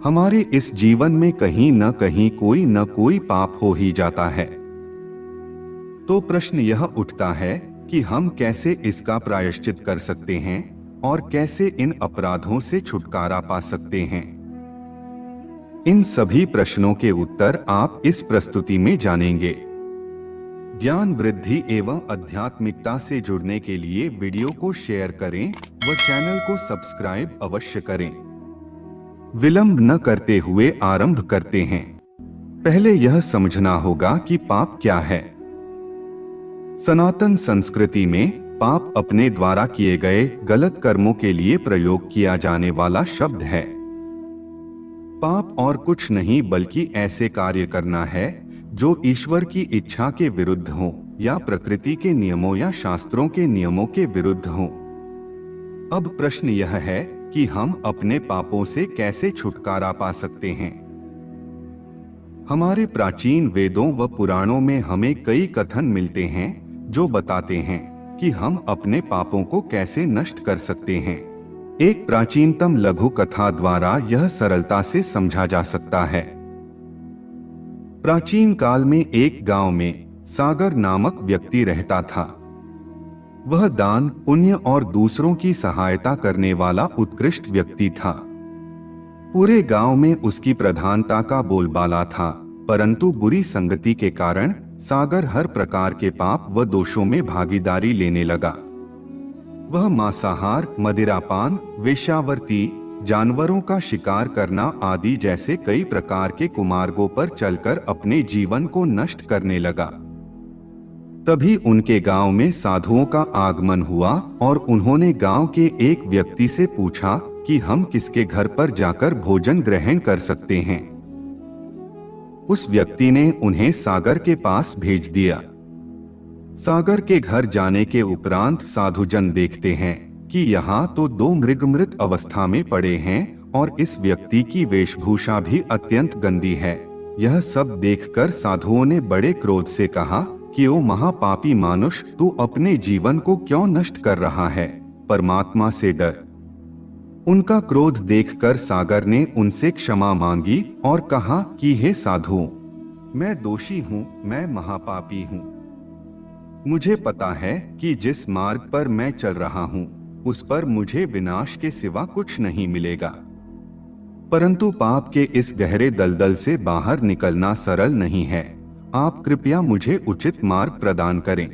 हमारे इस जीवन में कहीं न कहीं कोई न कोई पाप हो ही जाता है। तो प्रश्न यह उठता है कि हम कैसे इसका प्रायश्चित कर सकते हैं और कैसे इन अपराधों से छुटकारा पा सकते हैं। इन सभी प्रश्नों के उत्तर आप इस प्रस्तुति में जानेंगे। ज्ञान वृद्धि एवं आध्यात्मिकता से जुड़ने के लिए वीडियो को शेयर करें व चैनल को सब्सक्राइब अवश्य करें। विलंब न करते हुए आरंभ करते हैं। पहले यह समझना होगा कि पाप क्या है। सनातन संस्कृति में पाप अपने द्वारा किए गए गलत कर्मों के लिए प्रयोग किया जाने वाला शब्द है। पाप और कुछ नहीं बल्कि ऐसे कार्य करना है जो ईश्वर की इच्छा के विरुद्ध हो या प्रकृति के नियमों या शास्त्रों के नियमों के विरुद्ध हो। अब प्रश्न यह है कि हम अपने पापों से कैसे छुटकारा पा सकते हैं। हमारे प्राचीन वेदों व पुराणों में हमें कई कथन मिलते हैं जो बताते हैं कि हम अपने पापों को कैसे नष्ट कर सकते हैं। एक प्राचीनतम लघु कथा द्वारा यह सरलता से समझा जा सकता है। प्राचीन काल में एक गांव में सागर नामक व्यक्ति रहता था। वह दान, पुण्य और दूसरों की सहायता करने वाला उत्कृष्ट व्यक्ति था। पूरे गांव में उसकी प्रधानता का बोलबाला था, परंतु बुरी संगति के कारण सागर हर प्रकार के पाप व दोषों में भागीदारी लेने लगा। वह मांसाहार, मदिरापान, वेश्यावृत्ति, जानवरों का शिकार करना आदि जैसे कई प्रकार के कुमार्गों पर चलकर अपने जीवन को नष्ट करने लगा। तभी उनके गांव में साधुओं का आगमन हुआ और उन्होंने गांव के एक व्यक्ति से पूछा कि हम किसके घर पर जाकर भोजन ग्रहण कर सकते हैं। उस व्यक्ति ने उन्हें सागर के पास भेज दिया। सागर के घर जाने के उपरांत साधुजन देखते हैं कि यहाँ तो दो मृग मृत अवस्था में पड़े हैं और इस व्यक्ति की वेशभूषा भी अत्यंत गंदी है। यह सब देखकर साधुओं ने बड़े क्रोध से कहा कि ओ महापापी मानुष, तू अपने जीवन को क्यों नष्ट कर रहा है? परमात्मा से डर। उनका क्रोध देखकर सागर ने उनसे क्षमा मांगी और कहा कि हे साधुओं, मैं दोषी हूँ, मैं महापापी हूँ। मुझे पता है कि जिस मार्ग पर मैं चल रहा हूँ उस पर मुझे विनाश के सिवा कुछ नहीं मिलेगा, परंतु पाप के इस गहरे दलदल से बाहर निकलना सरल नहीं है। आप कृपया मुझे उचित मार्ग प्रदान करें।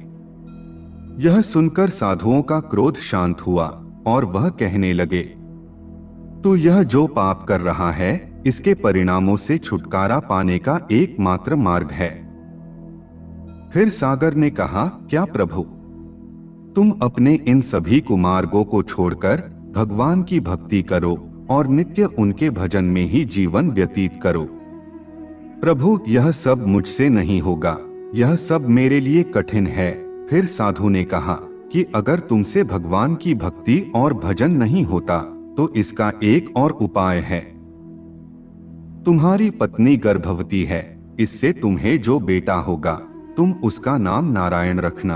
यह सुनकर साधुओं का क्रोध शांत हुआ और वह कहने लगे, तो यह जो पाप कर रहा है इसके परिणामों से छुटकारा पाने का एकमात्र मार्ग है। फिर सागर ने कहा, क्या प्रभु, तुम अपने इन सभी कुमार्गों को छोड़कर भगवान की भक्ति करो और नित्य उनके भजन में ही जीवन व्यतीत करो। प्रभु, यह सब मुझसे नहीं होगा, यह सब मेरे लिए कठिन है। फिर साधु ने कहा कि अगर तुमसे भगवान की भक्ति और भजन नहीं होता तो इसका एक और उपाय है। तुम्हारी पत्नी गर्भवती है, इससे तुम्हें जो बेटा होगा तुम उसका नाम नारायण रखना।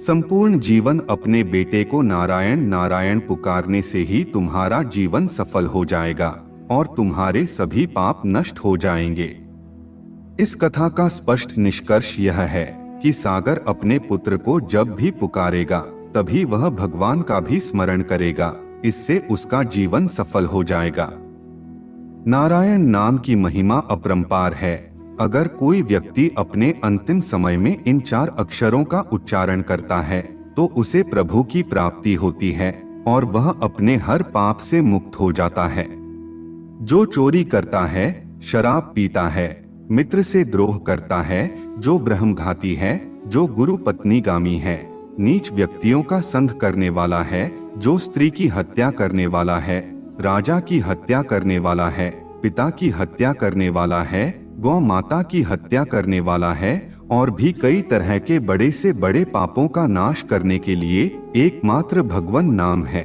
संपूर्ण जीवन अपने बेटे को नारायण नारायण पुकारने से ही तुम्हारा जीवन सफल हो जाएगा और तुम्हारे सभी पाप नष्ट हो जाएंगे। इस कथा का स्पष्ट निष्कर्ष यह है कि सागर अपने पुत्र को जब भी पुकारेगा तभी वह भगवान का भी स्मरण करेगा, इससे उसका जीवन सफल हो जाएगा। नारायण नाम की महिमा अपरंपार है। अगर कोई व्यक्ति अपने अंतिम समय में इन 4 अक्षरों का उच्चारण करता है तो उसे प्रभु की प्राप्ति होती है और वह अपने हर पाप से मुक्त हो जाता है। जो चोरी करता है, शराब पीता है, मित्र से द्रोह करता है, जो ब्रह्मघाती है, जो गुरु पत्नीगामी है, नीच व्यक्तियों का संग करने वाला है, जो स्त्री की हत्या करने वाला है, राजा की हत्या करने वाला है, पिता की हत्या करने वाला है, गौ माता की हत्या करने वाला है और भी कई तरह के बड़े से बड़े पापों का नाश करने के लिए एकमात्र भगवान नाम है।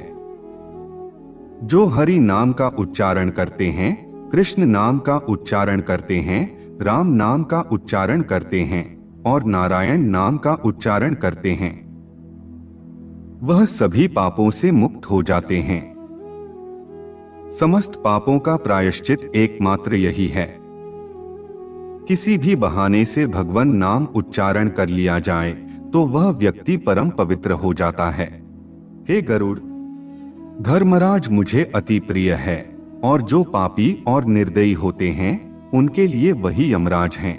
जो हरि नाम का उच्चारण करते हैं, कृष्ण नाम का उच्चारण करते हैं, राम नाम का उच्चारण करते हैं और नारायण नाम का उच्चारण करते हैं, वह सभी पापों से मुक्त हो जाते हैं। समस्त पापों का प्रायश्चित एकमात्र यही है। किसी भी बहाने से भगवान नाम उच्चारण कर लिया जाए तो वह व्यक्ति परम पवित्र हो जाता है। हे गरुड़, धर्मराज मुझे अति प्रिय है और जो पापी और निर्दयी होते हैं उनके लिए वही यमराज हैं।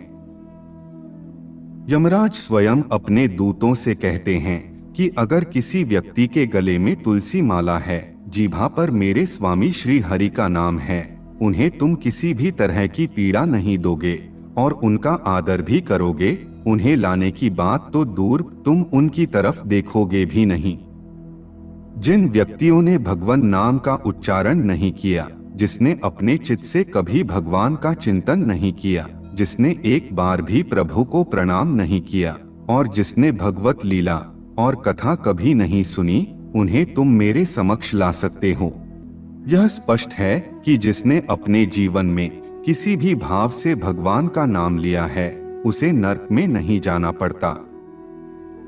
यमराज स्वयं अपने दूतों से कहते हैं कि अगर किसी व्यक्ति के गले में तुलसी माला है, जीभा पर मेरे स्वामी श्री हरि का नाम है, उन्हें तुम किसी भी तरह की पीड़ा नहीं दोगे और उनका आदर भी करोगे, उन्हें लाने की बात तो दूर, तुम उनकी तरफ देखोगे भी नहीं। जिन व्यक्तियों ने भगवान नाम का उच्चारण नहीं किया, जिसने अपने चित्त से कभी भगवान का चिंतन नहीं किया, जिसने एक बार भी प्रभु को प्रणाम नहीं किया और जिसने भगवत लीला और कथा कभी नहीं सुनी, उन्हें तुम मेरे समक्ष ला सकते हो। यह स्पष्ट है कि जिसने अपने जीवन में किसी भी भाव से भगवान का नाम लिया है, उसे नरक में नहीं जाना पड़ता।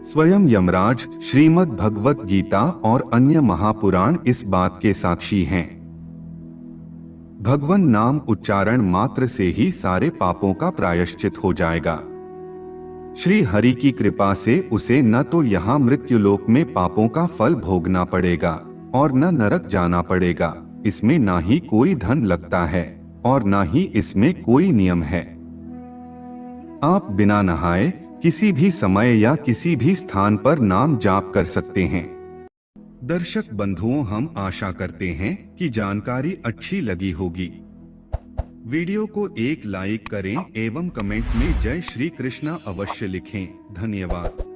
स्वयं यमराज, श्रीमद् भगवत गीता और अन्य महापुराण इस बात के साक्षी हैं। भगवान नाम उच्चारण मात्र से ही सारे पापों का प्रायश्चित हो जाएगा। श्री हरि की कृपा से उसे न तो यहाँ मृत्युलोक में पापों का फल भोगना पड़ेगा और न नरक जाना पड़ेगा। इसमें ना ही कोई धन लगता है और ना ही इसमें कोई नियम है। आप बिना नहाए किसी भी समय या किसी भी स्थान पर नाम जाप कर सकते हैं। दर्शक बंधुओं, हम आशा करते हैं कि जानकारी अच्छी लगी होगी। वीडियो को एक लाइक करें एवं कमेंट में जय श्री कृष्ण अवश्य लिखें। धन्यवाद।